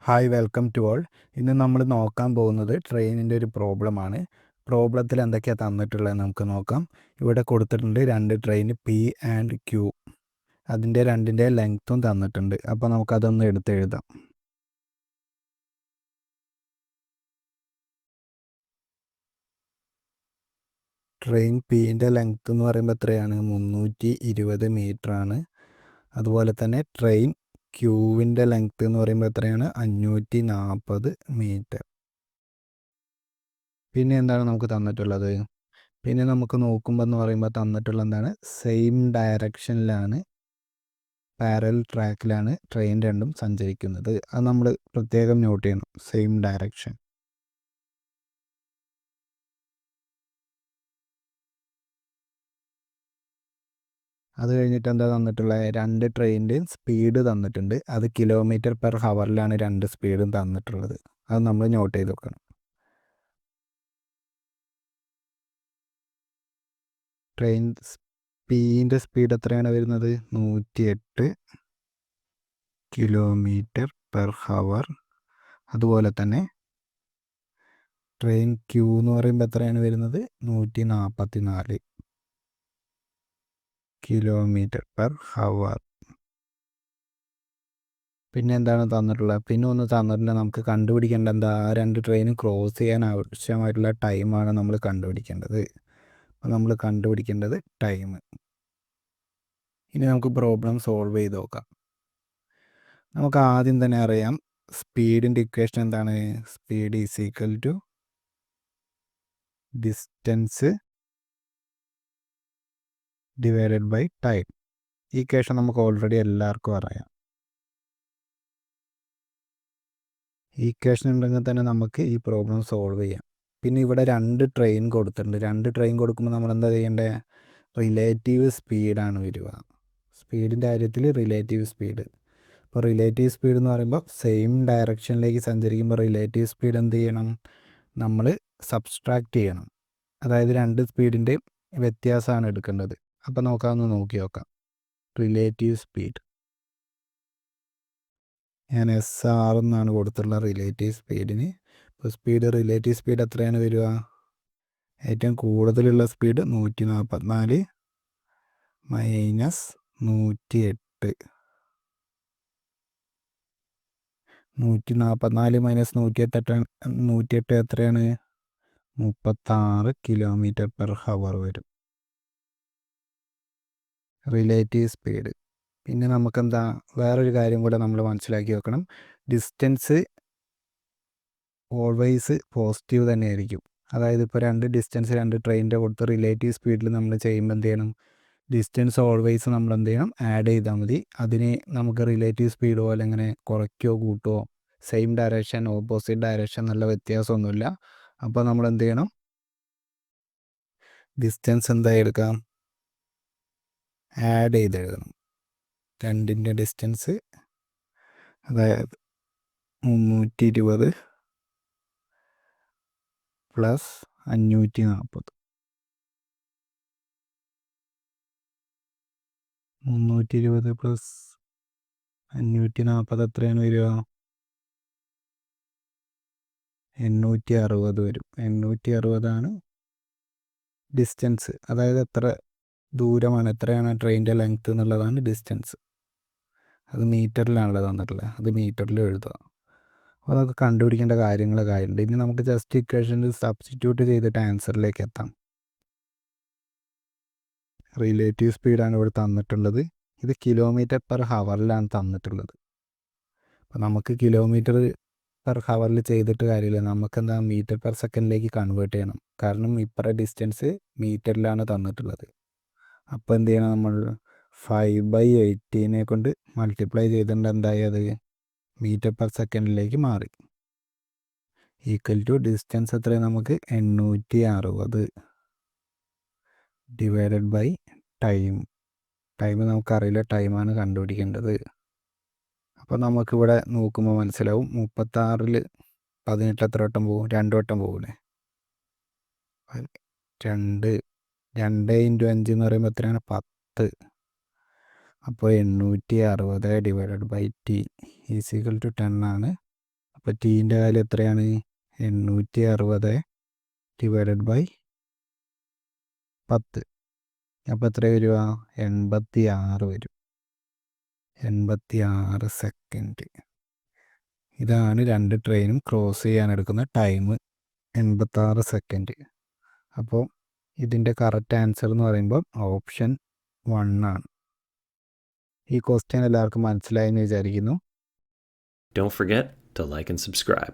Hi welcome to all. ഇന്ന് നമ്മൾ നോക്കാൻ പോകുന്നത് ട്രെയിനിൻ്റെ ഒരു പ്രോബ്ലമാണ്. പ്രോബ്ലത്തിൽ എന്തൊക്കെയാണ് തന്നിട്ടുള്ളതെന്ന് നമുക്ക് നോക്കാം. ഇവിടെ കൊടുത്തിട്ടുണ്ട് 2 ട്രെയിൻ പി ആൻഡ് ക്യൂ. അതിൻ്റെ രണ്ടിൻ്റെ ലെങ്ത്തും തന്നിട്ടുണ്ട്. അപ്പോൾ നമുക്കതൊന്ന് എടുത്തെഴുതാം. ട്രെയിൻ പിൻ്റെ ലെങ്ത്ത് എന്ന് പറയുമ്പോൾ എത്രയാണ്? 320 മീറ്ററാണ്. അതുപോലെ തന്നെ ട്രെയിൻ ക്യൂവിൻ്റെ ലെങ്ത്ത് എന്ന് പറയുമ്പോൾ എത്രയാണ്? 540 മീറ്റർ. പിന്നെ എന്താണ് നമുക്ക് തന്നിട്ടുള്ളത്? പിന്നെ നമുക്ക് നോക്കുമ്പോൾ എന്ന് പറയുമ്പോൾ തന്നിട്ടുള്ള എന്താണ്? സെയിം ഡയറക്ഷനിലാണ്, പാരലൽ ട്രാക്കിലാണ് ട്രെയിൻ രണ്ടും സഞ്ചരിക്കുന്നത്. അത് നമ്മൾ പ്രത്യേകം നോട്ട് ചെയ്യണം, സെയിം ഡയറക്ഷൻ. അത് കഴിഞ്ഞിട്ട് എന്താ തന്നിട്ടുള്ളത്? 2 ട്രെയിനിൻ്റെയും സ്പീഡ് തന്നിട്ടുണ്ട്. അത് കിലോമീറ്റർ പെർ ഹവറിലാണ് 2 സ്പീഡും തന്നിട്ടുള്ളത്. അത് നമ്മൾ നോട്ട് ചെയ്ത് വെക്കണം. ട്രെയിൻ പിൻ്റെ സ്പീഡ് എത്രയാണ് വരുന്നത്? 108 കിലോമീറ്റർ പെർ ഹവർ. അതുപോലെ തന്നെ ട്രെയിൻ ക്യൂ എന്ന് പറയുമ്പോൾ എത്രയാണ് വരുന്നത്? 144 കിലോമീറ്റർ പെർ ഹവർ. പിന്നെ എന്താണ് തന്നിട്ടുള്ളത്? പിന്നെ ഒന്ന് തന്നിട്ടുണ്ട്, നമുക്ക് കണ്ടുപിടിക്കേണ്ട എന്താ? 2 ട്രെയിനും ക്രോസ് ചെയ്യാൻ ആവശ്യമായിട്ടുള്ള ടൈമാണ് നമ്മൾ കണ്ടുപിടിക്കേണ്ടത്. അപ്പോൾ നമ്മൾ കണ്ടുപിടിക്കേണ്ടത് ടൈം. ഇനി നമുക്ക് പ്രോബ്ലം സോൾവ് ചെയ്ത് നോക്കാം. നമുക്ക് ആദ്യം തന്നെ അറിയാം, സ്പീഡിൻ്റെ ഇക്വേഷൻ എന്താണ്? Speed is equal to distance divided by time. ഈ ഇക്വേഷൻ നമുക്ക് ഓൾറെഡി എല്ലാവർക്കും അറിയാം. ഈ ഇക്വേഷൻ ഉണ്ടെങ്കിൽ തന്നെ നമുക്ക് ഈ പ്രോബ്ലം സോൾവ് ചെയ്യാം. പിന്നെ ഇവിടെ 2 ട്രെയിൻ കൊടുത്തിട്ടുണ്ട്. 2 ട്രെയിൻ കൊടുക്കുമ്പോൾ നമ്മൾ എന്താ ചെയ്യേണ്ടത്? റിലേറ്റീവ് സ്പീഡാണ് വരിക. സ്പീഡിൻ്റെ കാര്യത്തിൽ റിലേറ്റീവ് സ്പീഡ്. ഇപ്പോൾ റിലേറ്റീവ് സ്പീഡ് എന്ന് പറയുമ്പോൾ സെയിം ഡയറക്ഷനിലേക്ക് സഞ്ചരിക്കുമ്പോൾ റിലേറ്റീവ് സ്പീഡ് എന്ത് ചെയ്യണം? നമ്മൾ സബ്സ്ട്രാക്റ്റ് ചെയ്യണം. അതായത് 2 സ്പീഡിൻ്റെയും വ്യത്യാസമാണ് എടുക്കേണ്ടത്. അപ്പോൾ നോക്കാമെന്ന് നോക്കി നോക്കാം. റിലേറ്റീവ് സ്പീഡ് ഞാൻ SR എന്നാണ് കൊടുത്തുള്ള റിലേറ്റീവ് സ്പീഡിന്. ഇപ്പോൾ റിലേറ്റീവ് സ്പീഡ് എത്രയാണ് വരിക? ഏറ്റവും കൂടുതലുള്ള സ്പീഡ് 144 മൈനസ് 108. 144 മൈനസ് 108 എത്രയാണ്? 36 കിലോമീറ്റർ പെർ ഹവർ വരും റിലേറ്റീവ് സ്പീഡ്. പിന്നെ നമുക്കെന്താ വേറൊരു കാര്യം കൂടെ നമ്മൾ മനസ്സിലാക്കി വെക്കണം. ഡിസ്റ്റൻസ് ഓൾവേസ് പോസിറ്റീവ് തന്നെയായിരിക്കും. അതായത് ഇപ്പോൾ 2 ട്രെയിനിൻ്റെ കൊടുത്ത് റിലേറ്റീവ് സ്പീഡിൽ നമ്മൾ ചെയ്യുമ്പോൾ എന്ത് ചെയ്യണം? ഡിസ്റ്റൻസ് ഓൾവേസ് നമ്മൾ എന്ത് ചെയ്യണം? ആഡ് ചെയ്താൽ മതി. അതിന് നമുക്ക് റിലേറ്റീവ് സ്പീഡ് പോലെ എങ്ങനെ കുറയ്ക്കുകയോ കൂട്ടുകയോ, സെയിം ഡയറക്ഷൻ ഓപ്പോസിറ്റ് ഡയറക്ഷൻ നല്ല വ്യത്യാസമൊന്നുമില്ല. അപ്പോൾ നമ്മൾ എന്ത് ചെയ്യണം? ഡിസ്റ്റൻസ് എന്തായി എടുക്കാം? ആഡ് ചെയ്ത് എഴുതണം. 2ൻ്റെ ഡിസ്റ്റൻസ്, അതായത് 320 പ്ലസ് 540. 320 പ്ലസ് 540 എത്രയാണ് വരിക? 860 വരും. 860 ഡിസ്റ്റൻസ്. അതായത് എത്ര ദൂരമാണ്, എത്രയാണ് ട്രെയിനിൻ്റെ ലെങ്ത്ത് എന്നുള്ളതാണ് ഡിസ്റ്റൻസ്. അത് മീറ്ററിലാണല്ലോ തന്നിട്ടുള്ളത്. അത് മീറ്ററിൽ എഴുതുക. അപ്പോൾ അതൊക്കെ കണ്ടുപിടിക്കേണ്ട കാര്യങ്ങളൊക്കെ ആയിട്ടുണ്ട്. ഇനി നമുക്ക് ജസ്റ്റ് ഇക്വേഷനിൽ സബ്സ്റ്റിറ്റ്യൂട്ട് ചെയ്തിട്ട് ആൻസറിലേക്ക് എത്താം. റിലേറ്റീവ് സ്പീഡാണ് ഇവിടെ തന്നിട്ടുള്ളത്. ഇത് കിലോമീറ്റർ പെർ ഹവറിലാണ് തന്നിട്ടുള്ളത്. അപ്പോൾ നമുക്ക് കിലോമീറ്റർ പെർ ഹവറിൽ ചെയ്തിട്ട് കാര്യമില്ല. നമുക്കെന്താ മീറ്റർ പെർ സെക്കൻഡിലേക്ക് കൺവേർട്ട് ചെയ്യണം. കാരണം ഇപ്പറ ഡിസ്റ്റൻസ് മീറ്ററിലാണ് തന്നിട്ടുള്ളത്. അപ്പോൾ എന്ത് ചെയ്യണം? നമ്മൾ 5/18 കൊണ്ട് മൾട്ടിപ്ലൈ ചെയ്തിട്ടുണ്ട്. എന്തായി? അത് മീറ്റർ പെർ സെക്കൻഡിലേക്ക് മാറി. ഈക്വൽ ടു ഡിസ്റ്റൻസ് എത്രയാണ് നമുക്ക്? 860 ഡിവൈഡഡ് ബൈ ടൈം. ടൈം നമുക്കറിയില്ല, ടൈമാണ് കണ്ടുപിടിക്കേണ്ടത്. അപ്പോൾ നമുക്കിവിടെ നോക്കുമ്പോൾ മനസ്സിലാവും. 36ൽ 18 എത്ര വട്ടം പോകും? 2 വട്ടം പോകില്ലേ? 2 × 5 എന്ന് പറയുമ്പോൾ എത്രയാണ്? 10. അപ്പോൾ 860 divided by T is equal to 10 ആണ്. അപ്പോൾ ടീൻ്റെ വാല്യൂ എത്രയാണ്? 860 ഡിവൈഡഡ് ബൈ 10. അപ്പോൾ എത്ര വരിക? 86 വരും. 86 സെക്കൻഡ്. ഇതാണ് രണ്ട് ട്രെയിനും ക്രോസ് ചെയ്യാൻ എടുക്കുന്ന ടൈം, 86 സെക്കൻഡ്. അപ്പോൾ ഇതിൻ്റെ കറക്റ്റ് ആൻസർ എന്ന് പറയുമ്പോൾ ഓപ്ഷൻ 1 ആണ്. ഈ ക്വസ്റ്റ്യൻ എല്ലാവർക്കും മനസ്സിലായെന്ന് വിചാരിക്കുന്നു. Don't forget to like and subscribe.